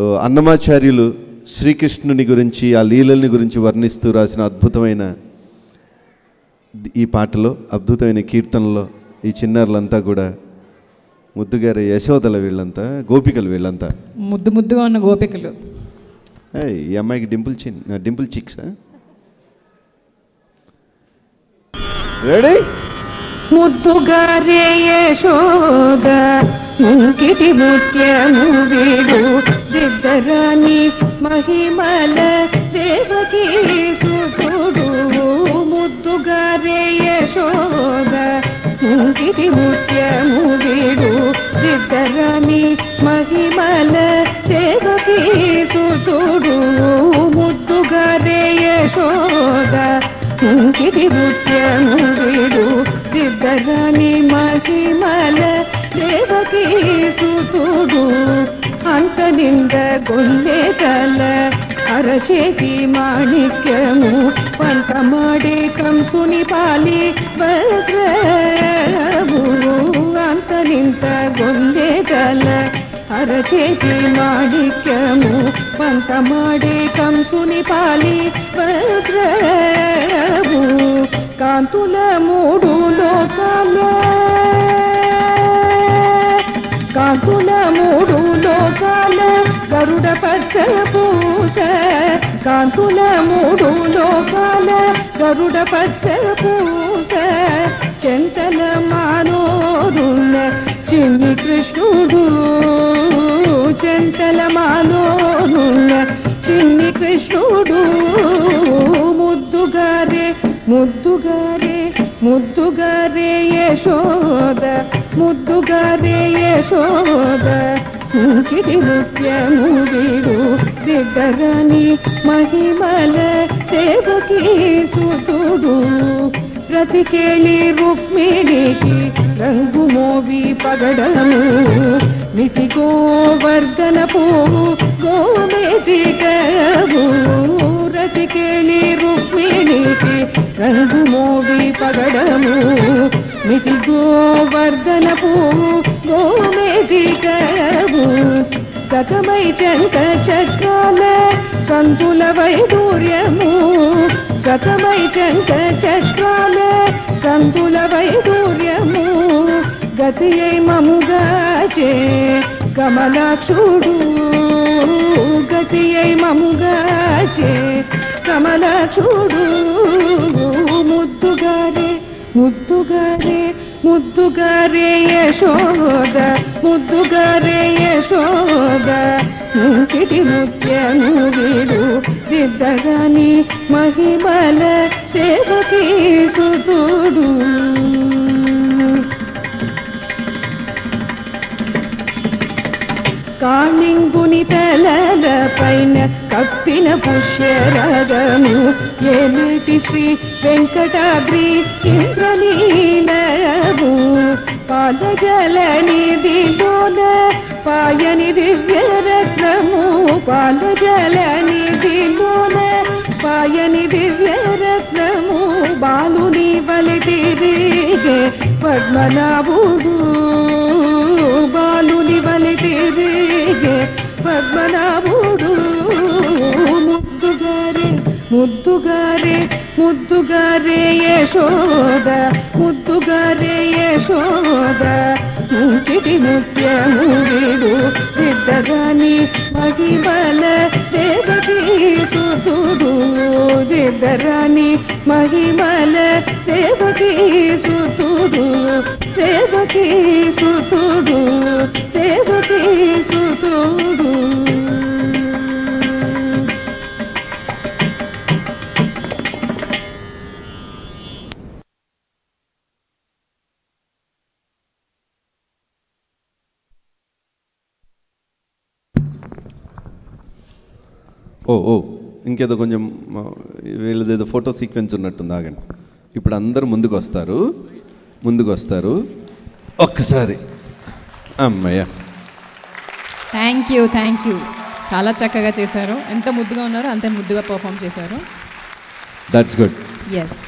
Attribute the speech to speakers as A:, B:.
A: So అన్నమాచార్యులు శ్రీకృష్ణుని గురించి ఆ లీలల్ని గురించి వర్ణిస్తూ రాసిన అద్భుతమైన ఈ పాటలో, అద్భుతమైన కీర్తనలో ఈ చిన్నారులంతా కూడా ముద్దుగారి యశోదల, వీళ్ళంతా గోపికలు, వీళ్ళంతా
B: ముద్దుగా ఉన్న గోపికలు.
A: ఈ అమ్మాయికి డింపుల్ చిక్స్. రెడీ?
C: ముద్దుగారే యశోద ముంకిటి ముత్యము వీడు దిద్దరాని మహిమల దేవకీ సుతుడు. ముద్దుగారే యశోద ముంకిటి ముత్యము వీడు దిద్దరాని మహిమల దేవకీ సుతుడు. ముద్దుగారే యశోద ముంకిటి ముత్యము వీడు దిద్దరాని మహిమల దేవకీ సుతుడు. అంత నింద గొల్లె తల అరచేతి మాణిక్యము పంటమాడే కంసుని పాలి వజ్రము. అంత నింద గొల్లె తల అరచేతి మాణిక్యము పంటమాడే కంసుని పాలి వజ్రము. కాంతుల మూడు లోకాల, కాంతుల మూడు లోకాల గరుడ పచ్చ పూస. కాంతుల మూడు లోకాల గరుడ పచ్చ పూస. చెంతల మానోరున్న చిన్ని కృష్ణుడు. చెంతల మానోరున్న చిన్ని కృష్ణుడు. ముద్దుగారే ముద్దుగారే ముద్దుగారే యశోద ముద్దుగారే యశోద ముంకిటి ముత్యము వీడు దిద్దరాని మహిమల దేవకీ సుతుడు. రతికేళి రుక్మిణికి రంగు మోవి పగడము నితి గోవర్ధనపు గోమేతికము. రతికేళి రుక్మిణికి రంగు మోవి పగడము నితి గోవర్ధనపు గోమేతికము. సతమై చంక చక్రాల సంతుల వైడూర్యము. సతమై చంక చక్రాల సంతుల వైడూర్యము. గతి అయి మముగాచే కమలాక్షుడు. గతి అయి మముగాచే కమలాక్షుడు. ముద్దుగారే ముద్దుగారే ముద్దుగారే యశోద ముద్దుగారే యశోద ముంకిటి ముత్యము వీడు దిద్దరాని మహిమల దేవకీ సుతుడు. కాళింగుని తలల పైన కప్పిన పుష్యరగము ఏలేటి శ్రీ వెంకటాద్రి ఇంద్రనీలము. పాలజల నిధిలోన పాయని దివ్యరత్నము. పాలజల నిధిలోన పాయని దివ్యరత్నము. బాలుని వలి తిరిగే పద్మనాభుడు. బాలుని వలి తిరిగే పద్మనాభుడు. ముద్దుగారే ముద్దుగారే ముద్దుగారే యశోద ముద్దుగారే యశోద ముంకిటి ముత్యము వీడు దిద్దరాని మహిమల దేవకీ సుతుడు. దిద్దరాని మహిమల దేవకీ సుతుడు. దేవకీ సుతుడు. దేవకీ సుతుడు.
A: ఇంకేదో కొంచెం వీళ్ళదేదో ఫోటో సీక్వెన్స్ ఉన్నట్టుంది, ఆగండి. ఇప్పుడు అందరూ ముందుకు వస్తారు. ఒక్కసారి అమ్మయ్య.
B: Thank you. చాలా చక్కగా చేశారు. ఎంత ముద్దుగా ఉన్నారో అంతే ముద్దుగా పర్ఫామ్ చేశారు.
A: That's good.
B: ఎస్.